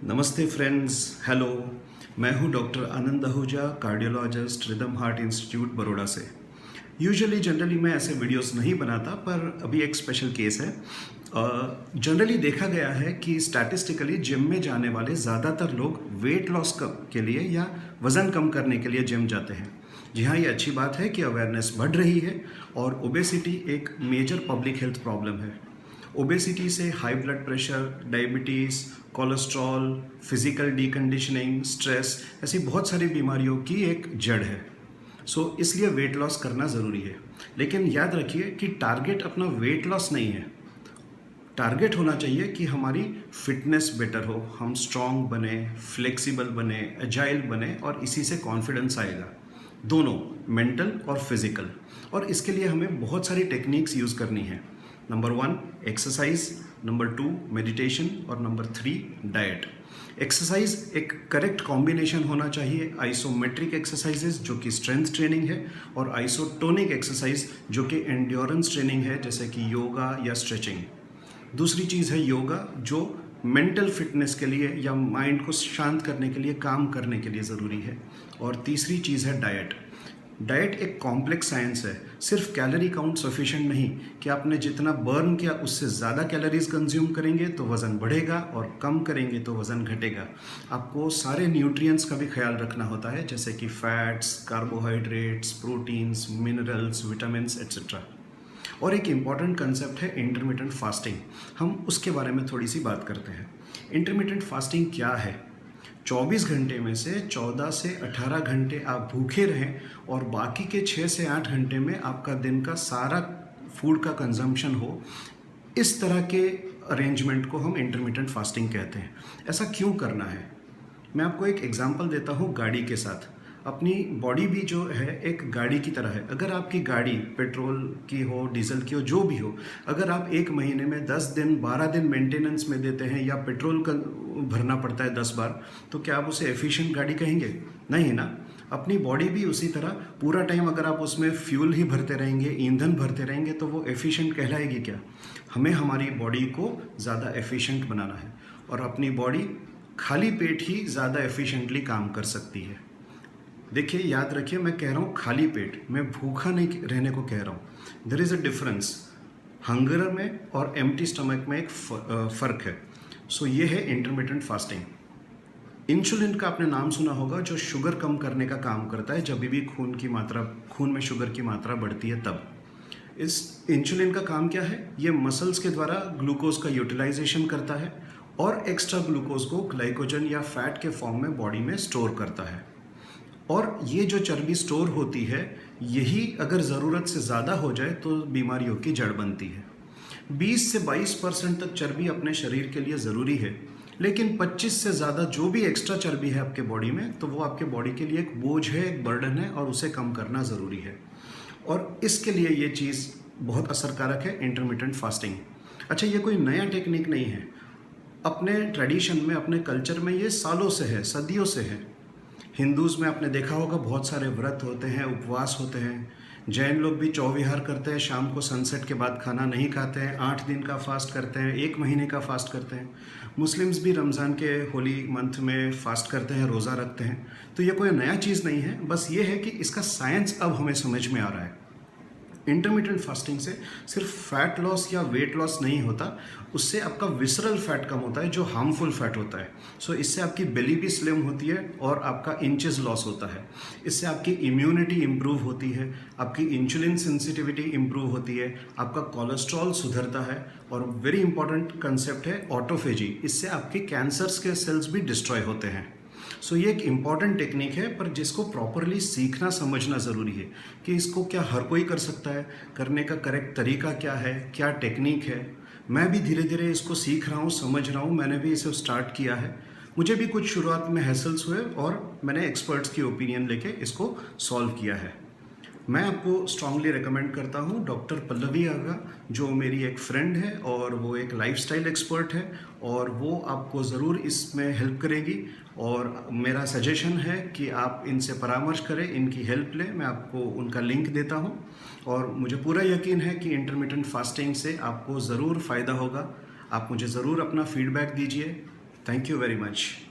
नमस्ते friends, hello. मैं हूं doctor Anand Ahuja, cardiologist, rhythm heart institute Baroda से। जनरली मैं ऐसे वीडियोस नहीं बनाता, पर अभी एक स्पेशल केस है। जनरली देखा गया है कि स्टैटिस्टिकली जिम में जाने वाले ज़्यादातर लोग वेट लॉस के लिए या वज़न कम करने के लिए जिम जाते हैं। जी हाँ, ये अच्छी बात है कि अवेयरनेस बढ़ रही है और ओबेसिटी एक मेजर पब्लिक हेल्थ प्रॉब्लम है। ओबेसिटी से high blood pressure, diabetes, cholesterol, physical deconditioning, stress ऐसी बहुत सारी बीमारियों की एक जड़ है। इसलिए वेट लॉस करना ज़रूरी है। लेकिन याद रखिए कि टारगेट अपना वेट लॉस नहीं है। टारगेट होना चाहिए कि हमारी फिटनेस बेटर हो, हम स्ट्रांग बने, फ्लेक्सिबल बने, एजाइल बने और इसी से कॉन्फिडेंस आएगा, दोनों मेंटल और फिजिकल। और इसके लिए हमें बहुत सारी टेक्निक्स यूज़ करनी है। नंबर 1 एक्सरसाइज, नंबर 2 मेडिटेशन और नंबर 3 डाइट। एक्सरसाइज एक करेक्ट कॉम्बिनेशन होना चाहिए, आइसोमेट्रिक एक्सरसाइजेज जो कि स्ट्रेंथ ट्रेनिंग है और आइसोटोनिक एक्सरसाइज जो कि एंड्योरेंस ट्रेनिंग है, जैसे कि योगा या स्ट्रेचिंग। दूसरी चीज़ है योगा, जो मेंटल फिटनेस के लिए या माइंड को शांत करने के लिए, काम करने के लिए ज़रूरी है। और तीसरी चीज़ है डाइट। डाइट एक कॉम्प्लेक्स साइंस है। सिर्फ कैलोरी काउंट सफिशिएंट नहीं कि आपने जितना बर्न किया उससे ज़्यादा कैलोरीज कंज्यूम करेंगे तो वज़न बढ़ेगा और कम करेंगे तो वज़न घटेगा। आपको सारे न्यूट्रिएंट्स का भी ख्याल रखना होता है, जैसे कि fats, carbohydrates, proteins, minerals, vitamins etcetera. और एक इम्पॉर्टेंट कंसेप्ट है इंटरमिटेंट फास्टिंग। हम उसके बारे में थोड़ी सी बात करते हैं। इंटरमिटेंट फास्टिंग क्या है? 24 घंटे में से 14 से 18 घंटे आप भूखे रहें और बाकी के 6 से 8 घंटे में आपका दिन का सारा फूड का कंजम्पशन हो। इस तरह के अरेंजमेंट को हम इंटरमिटेंट फास्टिंग कहते हैं। ऐसा क्यों करना है? मैं आपको एक एग्जांपल देता हूँ गाड़ी के साथ। अपनी बॉडी भी जो है एक गाड़ी की तरह है। अगर आपकी गाड़ी पेट्रोल की हो, डीजल की हो, जो भी हो, अगर आप एक महीने में 10 दिन 12 दिन मेंटेनेंस में देते हैं या पेट्रोल का भरना पड़ता है 10 बार, तो क्या आप उसे एफिशिएंट गाड़ी कहेंगे? नहीं ना। अपनी बॉडी भी उसी तरह पूरा टाइम अगर आप उसमें फ्यूल ही भरते रहेंगे, ईंधन भरते रहेंगे, तो वो एफिशिएंट कहलाएगी क्या? हमें हमारी बॉडी को ज़्यादा एफिशिएंट बनाना है और अपनी बॉडी खाली पेट ही ज़्यादा एफिशिएंटली काम कर सकती है। देखिए, याद रखिए, मैं कह रहा हूँ खाली पेट, मैं भूखा नहीं रहने को कह रहा हूँ। There is a difference. Hunger में और एम्प्टी स्टमक में एक फ़र्क है। ये है इंटरमिटेंट फास्टिंग। इंसुलिन का आपने नाम सुना होगा, जो शुगर कम करने का काम करता है। जब भी खून में शुगर की मात्रा बढ़ती है तब। इस इंसुलिन का काम क्या है? ये मसल्स के द्वारा ग्लूकोज का यूटिलाइजेशन करता है और एक्स्ट्रा ग्लूकोज को ग्लाइकोजन या फैट के फॉर्म में बॉडी में स्टोर करता है। और ये जो चर्बी स्टोर होती है, यही अगर ज़रूरत से ज़्यादा हो जाए तो बीमारियों की जड़ बनती है। 20 से 22% तक चर्बी अपने शरीर के लिए ज़रूरी है, लेकिन 25 से ज़्यादा जो भी एक्स्ट्रा चर्बी है आपके बॉडी में, तो वो आपके बॉडी के लिए एक बोझ है, एक बर्डन है और उसे कम करना ज़रूरी है। और इसके लिए ये चीज़ बहुत असरकारक है, इंटरमिटेंट फास्टिंग। अच्छा, ये कोई नया टेक्निक नहीं है। अपने ट्रेडिशन में, अपने कल्चर में ये सालों से है, सदियों से है। हिंदूज़ में आपने देखा होगा बहुत सारे व्रत होते हैं, उपवास होते हैं। जैन लोग भी चौविहार करते हैं, शाम को सनसेट के बाद खाना नहीं खाते हैं, 8 दिन का फास्ट करते हैं, 1 महीने का फास्ट करते हैं। मुस्लिम्स भी रमज़ान के होली मंथ में फास्ट करते हैं, रोज़ा रखते हैं। तो ये कोई नया चीज़ नहीं है, बस ये है कि इसका साइंस अब हमें समझ में आ रहा है। इंटरमिटेंट फास्टिंग से सिर्फ फैट लॉस या वेट लॉस नहीं होता, उससे आपका विसरल फैट कम होता है, जो हार्मफुल फैट होता है। इससे आपकी बेली भी स्लिम होती है और आपका इंचेस लॉस होता है। इससे आपकी इम्यूनिटी इम्प्रूव होती है, आपकी इंसुलिन सेंसिटिविटी इम्प्रूव होती है, आपका कोलेस्ट्रॉल सुधरता है और वेरी इंपॉर्टेंट कंसेप्ट है ऑटोफेजी। इससे आपके कैंसर्स के सेल्स भी डिस्ट्रॉय होते हैं। ये एक इम्पॉर्टेंट टेक्निक है, पर जिसको प्रॉपरली सीखना समझना ज़रूरी है कि इसको क्या हर कोई कर सकता है, करने का करेक्ट तरीका क्या है, क्या टेक्निक है। मैं भी धीरे धीरे इसको सीख रहा हूँ, समझ रहा हूँ। मैंने भी इसे स्टार्ट किया है। मुझे भी कुछ शुरुआत में हैसल्स हुए और मैंने एक्सपर्ट्स की ओपिनियन लेके इसको सॉल्व किया है। मैं आपको स्ट्रांगली रिकमेंड करता हूँ डॉक्टर पल्लवी आगा, जो मेरी एक फ्रेंड है और वो एक लाइफस्टाइल एक्सपर्ट है और वो आपको ज़रूर इसमें हेल्प करेगी। और मेरा सजेशन है कि आप इनसे परामर्श करें, इनकी हेल्प लें। मैं आपको उनका लिंक देता हूँ और मुझे पूरा यकीन है कि इंटरमिटेंट फास्टिंग से आपको ज़रूर फ़ायदा होगा। आप मुझे ज़रूर अपना फीडबैक दीजिए। Thank you very much.